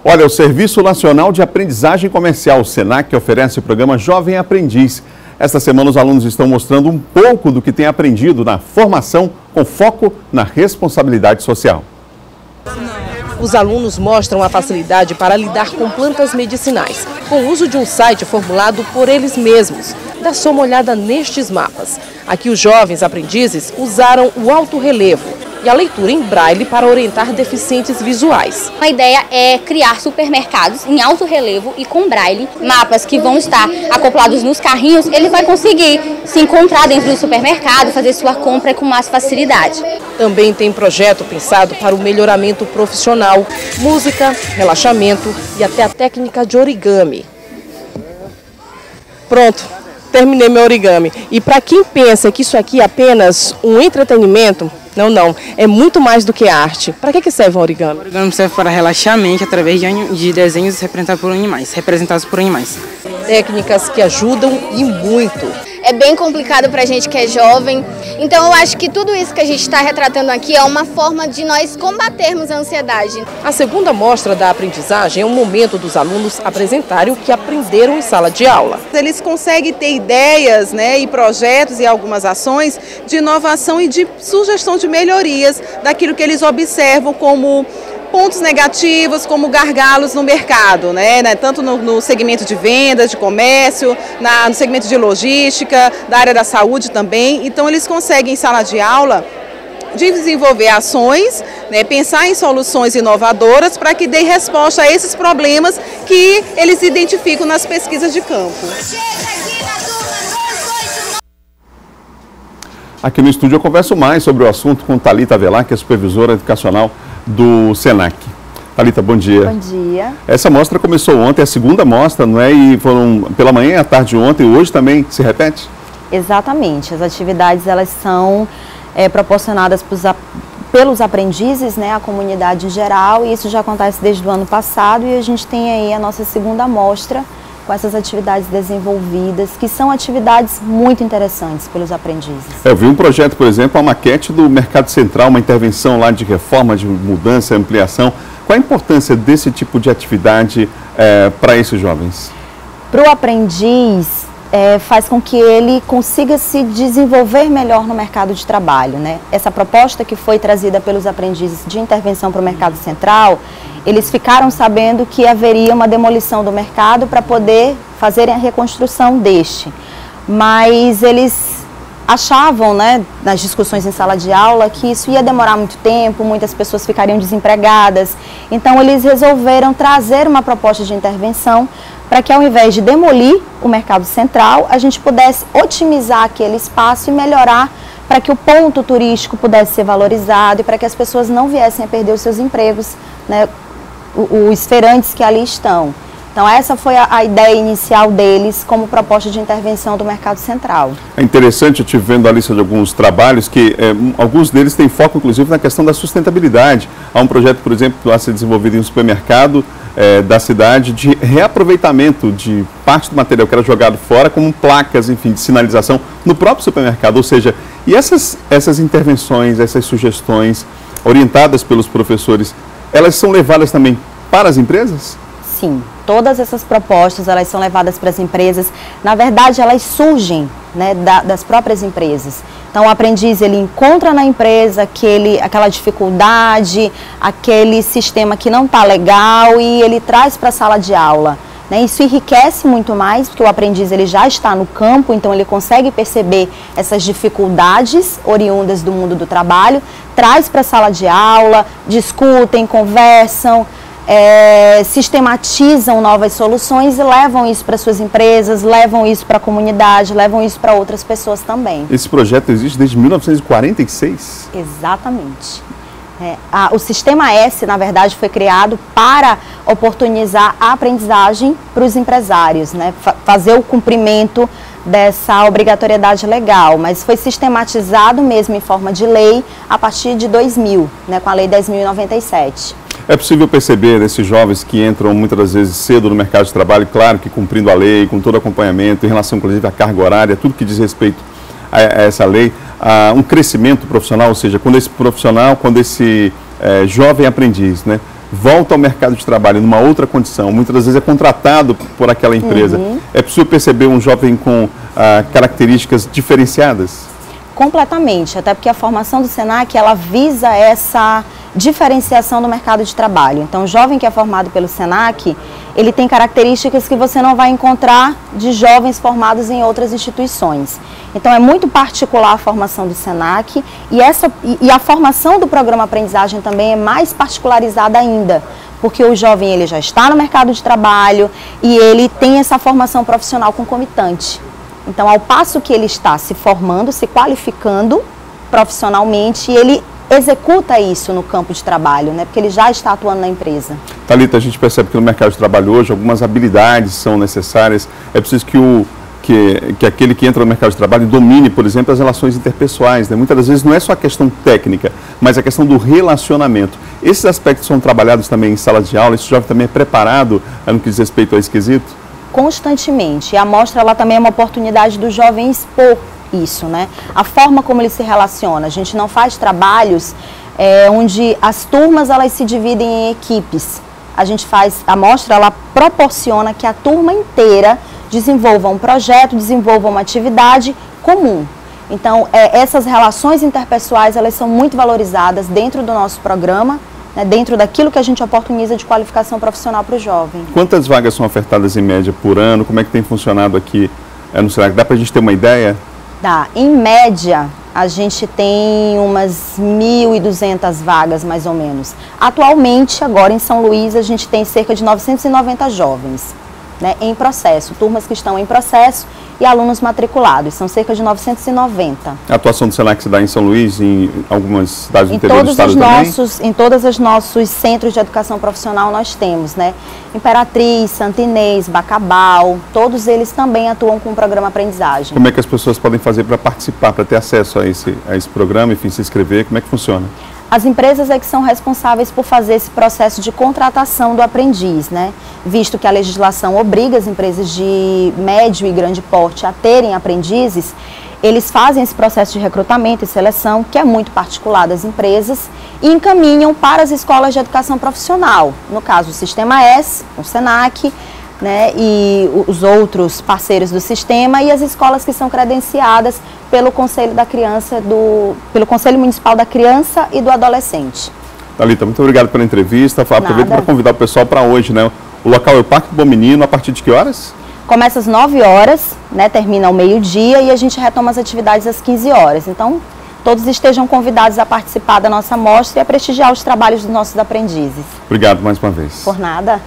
Olha, o Serviço Nacional de Aprendizagem Comercial, o SENAC, oferece o programa Jovem Aprendiz. Esta semana os alunos estão mostrando um pouco do que têm aprendido na formação com foco na responsabilidade social. Os alunos mostram a facilidade para lidar com plantas medicinais, com o uso de um site formulado por eles mesmos. Dá só uma olhada nestes mapas. Aqui os jovens aprendizes usaram o alto relevo e a leitura em braille para orientar deficientes visuais. A ideia é criar supermercados em alto relevo e com braille, mapas que vão estar acoplados nos carrinhos. Ele vai conseguir se encontrar dentro do supermercado, fazer sua compra com mais facilidade. Também tem projeto pensado para o melhoramento profissional, música, relaxamento e até a técnica de origami. Pronto, terminei meu origami. E para quem pensa que isso aqui é apenas um entretenimento, não, é muito mais do que arte. Para que serve o origami? O origami serve para relaxar a mente através de desenhos representados por animais. Técnicas que ajudam e muito. É bem complicado para a gente que é jovem, então eu acho que tudo isso que a gente está retratando aqui é uma forma de nós combatermos a ansiedade. A segunda mostra da aprendizagem é um momento dos alunos apresentarem o que aprenderam em sala de aula. Eles conseguem ter ideias, e projetos e algumas ações de inovação e de sugestão de melhorias daquilo que eles observam como pontos negativos, como gargalos no mercado, tanto no segmento de vendas, de comércio, no segmento de logística, da área da saúde também. Então eles conseguem em sala de aula desenvolver ações, pensar em soluções inovadoras para que dê resposta a esses problemas que eles identificam nas pesquisas de campo. Aqui no estúdio eu converso mais sobre o assunto com Thalita Avelar, que é supervisora educacional do SENAC. Thalita, bom dia. Bom dia. Essa mostra começou ontem, a segunda mostra, não é? E foram pela manhã e à tarde de ontem, e hoje também se repete? Exatamente. As atividades elas são proporcionadas pelos aprendizes, a comunidade em geral, e isso já acontece desde o ano passado, e a gente tem aí a nossa segunda mostra com essas atividades desenvolvidas, que são atividades muito interessantes pelos aprendizes. Eu vi um projeto, por exemplo, a maquete do Mercado Central, uma intervenção lá de reforma, de mudança, ampliação. Qual a importância desse tipo de atividade para esses jovens? Para o aprendiz, faz com que ele consiga se desenvolver melhor no mercado de trabalho, Essa proposta que foi trazida pelos aprendizes de intervenção para o Mercado Central, eles ficaram sabendo que haveria uma demolição do mercado para poder fazerem a reconstrução deste. Mas eles achavam, nas discussões em sala de aula, que isso ia demorar muito tempo, muitas pessoas ficariam desempregadas. Então eles resolveram trazer uma proposta de intervenção para que, ao invés de demolir o Mercado Central, a gente pudesse otimizar aquele espaço e melhorar para que o ponto turístico pudesse ser valorizado e para que as pessoas não viessem a perder os seus empregos, os feirantes que ali estão. Então essa foi a ideia inicial deles como proposta de intervenção do Mercado Central. É interessante, eu estive vendo a lista de alguns trabalhos que alguns deles têm foco inclusive na questão da sustentabilidade. Há um projeto, por exemplo, a ser desenvolvido em um supermercado da cidade de reaproveitamento de parte do material que era jogado fora, como placas, enfim, de sinalização no próprio supermercado. Ou seja, e essas intervenções, essas sugestões orientadas pelos professores, elas são levadas também para as empresas? Sim, todas essas propostas elas são levadas para as empresas. Na verdade, elas surgem das próprias empresas. Então, o aprendiz ele encontra na empresa aquela dificuldade, aquele sistema que não está legal e ele traz para a sala de aula. Isso enriquece muito mais, porque o aprendiz ele já está no campo, então ele consegue perceber essas dificuldades oriundas do mundo do trabalho, traz para a sala de aula, discutem, conversam, sistematizam novas soluções e levam isso para suas empresas, levam isso para a comunidade, levam isso para outras pessoas também. Esse projeto existe desde 1946? Exatamente. O Sistema S, na verdade, foi criado para oportunizar a aprendizagem para os empresários, fazer o cumprimento dessa obrigatoriedade legal, mas foi sistematizado mesmo em forma de lei a partir de 2000, com a Lei 10.097. É possível perceber nesses jovens que entram muitas das vezes cedo no mercado de trabalho, claro que cumprindo a lei, com todo acompanhamento, em relação inclusive à carga horária, tudo que diz respeito a essa lei, um crescimento profissional, ou seja, quando esse profissional, quando esse jovem aprendiz, volta ao mercado de trabalho numa outra condição, muitas das vezes é contratado por aquela empresa. É possível perceber um jovem com características diferenciadas? Completamente, até porque a formação do SENAC, ela visa essa diferenciação do mercado de trabalho. Então, o jovem que é formado pelo SENAC, ele tem características que você não vai encontrar de jovens formados em outras instituições. Então, é muito particular a formação do SENAC e a formação do programa aprendizagem também é mais particularizada ainda, porque o jovem ele já está no mercado de trabalho e ele tem essa formação profissional concomitante. Então, ao passo que ele está se formando, se qualificando profissionalmente, ele executa isso no campo de trabalho, né? Porque ele já está atuando na empresa. Thalita, a gente percebe que no mercado de trabalho hoje algumas habilidades são necessárias. É preciso que aquele que entra no mercado de trabalho domine, por exemplo, as relações interpessoais, né? Muitas das vezes não é só a questão técnica, mas a questão do relacionamento. Esses aspectos são trabalhados também em sala de aula? Esse jovem também é preparado no que diz respeito a esse quesito? Constantemente. E a mostra ela também é uma oportunidade do jovem expor isso, né? A forma como ele se relaciona. A gente não faz trabalhos onde as turmas elas se dividem em equipes. A mostra ela proporciona que a turma inteira desenvolva um projeto, desenvolva uma atividade comum. Então, essas relações interpessoais elas são muito valorizadas dentro do nosso programa, né, dentro daquilo que a gente oportuniza de qualificação profissional para o jovem. Quantas vagas são ofertadas em média por ano? Como é que tem funcionado aqui no SENAC? Dá para a gente ter uma ideia? Dá. Em média, a gente tem umas 1.200 vagas, mais ou menos. Atualmente, agora em São Luís, a gente tem cerca de 990 jovens, né, em processo, turmas que estão em processo e alunos matriculados, são cerca de 990. A atuação do SENAC se dá em São Luís, em algumas cidades do interior do estado também? Em todos os nossos centros de educação profissional nós temos, né? Imperatriz, Santo Inês, Bacabal, todos eles também atuam com o programa aprendizagem. Como é que as pessoas podem fazer para participar, para ter acesso a esse programa, enfim, se inscrever? Como é que funciona? As empresas é que são responsáveis por fazer esse processo de contratação do aprendiz, né? Visto que a legislação obriga as empresas de médio e grande porte a terem aprendizes, eles fazem esse processo de recrutamento e seleção, que é muito particular das empresas, e encaminham para as escolas de educação profissional, no caso o Sistema S, o SENAC, né, e os outros parceiros do sistema e as escolas que são credenciadas pelo Conselho da Criança, pelo Conselho Municipal da Criança e do Adolescente. Thalita, muito obrigado pela entrevista. Aproveito para convidar o pessoal para hoje, né? O local é o Parque do Bom Menino, a partir de que horas? Começa às 9 horas, né, termina ao meio-dia e a gente retoma as atividades às 15 horas. Então, todos estejam convidados a participar da nossa mostra e a prestigiar os trabalhos dos nossos aprendizes. Obrigado mais uma vez. Por nada.